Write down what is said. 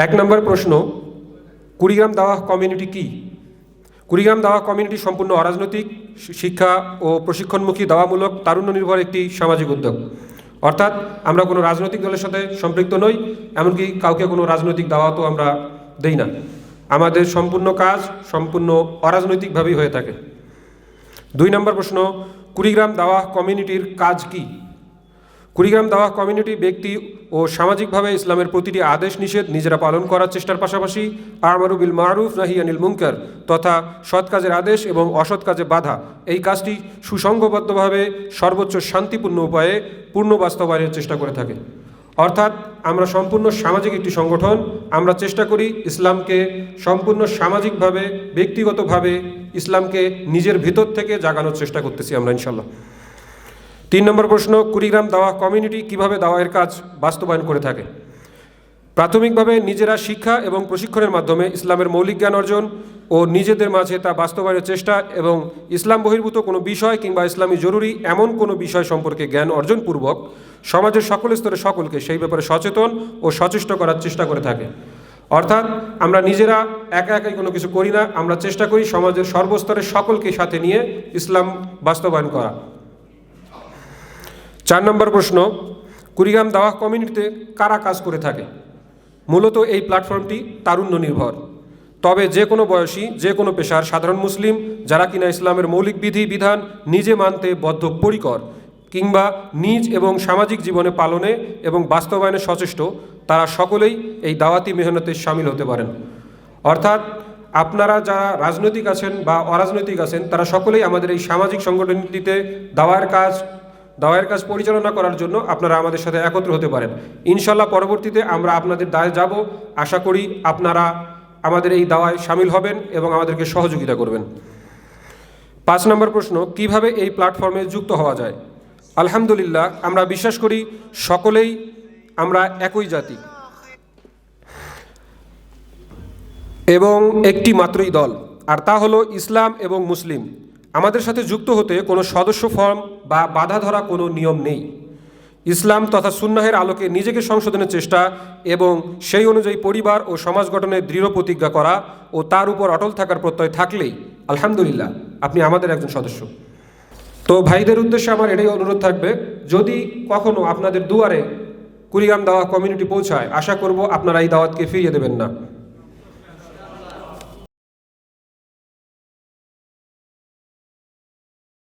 এক নম্বর প্রশ্ন, কুড়িগ্রাম দাওয়াহ কমিউনিটি কি? কুড়িগ্রাম দাওয়াহ কমিউনিটি সম্পূর্ণ অরাজনৈতিক, শিক্ষা ও প্রশিক্ষণমুখী দাওয়ামূলক তারুণ্য নির্ভর একটি সামাজিক উদ্যোগ। অর্থাৎ আমরা কোনো রাজনৈতিক দলের সাথে সম্পৃক্ত নই, এমনকি কাউকে কোনো রাজনৈতিক দাওয়াতও আমরা দেই না। আমাদের সম্পূর্ণ কাজ সম্পূর্ণ অরাজনৈতিকভাবেই হয়ে থাকে। 2 নম্বর প্রশ্ন, কুড়িগ্রাম দাওয়াহ কমিউনিটির কাজ কি? কুড়িগ্রাম দাওয়াহ কমিউনিটি ব্যক্তি ও সামাজিকভাবে ইসলামের প্রতিটি আদেশ নিষেধ নিজেরা পালন করার চেষ্টার পাশাপাশি আমারু বিল মারুফ নাহি আনিল মুনকার তথা সৎ কাজের আদেশ এবং অসৎ কাজে বাধা, এই কাজটি সুসংঘবদ্ধভাবে সর্বোচ্চ শান্তিপূর্ণ উপায়ে পূর্ণ বাস্তবায়নের চেষ্টা করে থাকে। অর্থাৎ আমরা সম্পূর্ণ সামাজিক একটি সংগঠন। আমরা চেষ্টা করি ইসলামকে সম্পূর্ণ সামাজিকভাবে, ব্যক্তিগতভাবে ইসলামকে নিজের ভিতর থেকে জাগানোর চেষ্টা করতেছি আমরা ইনশাল্লাহ। 3 নম্বর প্রশ্ন, কুড়িগ্রাম দাওয়াহ কমিউনিটি কিভাবে দাওয়াহের কাজ বাস্তবায়ন করে থাকে? প্রাথমিকভাবে নিজেরা শিক্ষা এবং প্রশিক্ষণের মাধ্যমে ইসলামের মৌলিক জ্ঞান অর্জন ও নিজেদের মাঝে তা বাস্তবায়নের চেষ্টা এবং ইসলাম বহির্ভূত কোনো বিষয় কিংবা ইসলামী জরুরি এমন কোনো বিষয় সম্পর্কে জ্ঞান অর্জনপূর্বক সমাজের সকল স্তরে সকলকে সেই ব্যাপারে সচেতন ও সচেষ্ট করার চেষ্টা করে থাকে। অর্থাৎ আমরা নিজেরা একা একাই কোনো কিছু করি না, আমরা চেষ্টা করি সমাজের সর্বস্তরের সকলকে সাথে নিয়ে ইসলাম বাস্তবায়ন করা। 4 নম্বর প্রশ্ন, কুড়িগ্রাম দাওয়াহ কমিউনিটিতে কারা কাজ করে থাকে? মূলত এই প্ল্যাটফর্মটি তারুণ্য নির্ভর, তবে যে কোনো বয়সী, যে কোনো পেশার সাধারণ মুসলিম যারা কিনা ইসলামের মৌলিক বিধি বিধান নিজে মানতে বদ্ধপরিকর কিংবা নিজ এবং সামাজিক জীবনে পালনে এবং বাস্তবায়নে সচেষ্ট, তারা সকলেই এই দাওয়াতি মেহনতে সামিল হতে পারেন। অর্থাৎ আপনারা যারা রাজনৈতিক আছেন বা অরাজনৈতিক আছেন, তারা সকলেই আমাদের এই সামাজিক সংগঠনটিতে দাওয়ার কাজ পরিচালনা করার জন্য আপনারা আমাদের সাথে একত্র হতে পারেন। ইনশাল্লাহ পরবর্তীতে আমরা আপনাদের দায়ে যাব। আশা করি আপনারা আমাদের এই দাওয়ায় সামিল হবেন এবং আমাদেরকে সহযোগিতা করবেন। 5 নম্বর প্রশ্ন, কিভাবে এই প্ল্যাটফর্মে যুক্ত হওয়া যায়? আলহামদুলিল্লাহ, আমরা বিশ্বাস করি সকলেই আমরা একই জাতি এবং একটি মাত্রই দল, আর তা হলো ইসলাম এবং মুসলিম। আমাদের সাথে যুক্ত হতে কোনো সদস্য ফর্ম বা বাধা ধরা কোনো নিয়ম নেই। ইসলাম তথা সুন্নাহের আলোকে নিজেকে সংশোধনের চেষ্টা এবং সেই অনুযায়ী পরিবার ও সমাজ গঠনের দৃঢ় প্রতিজ্ঞা করা ও তার উপর অটল থাকার প্রত্যয় থাকলেই আলহামদুলিল্লাহ আপনি আমাদের একজন সদস্য। তো ভাইদের উদ্দেশ্যে আমার এটাই অনুরোধ থাকবে, যদি কখনো আপনাদের দুয়ারে কুড়িগ্রাম দাওয়াহ কমিউনিটি পৌঁছায়, আশা করব আপনারা এই দাওয়াতকে ফিরিয়ে দেবেন না।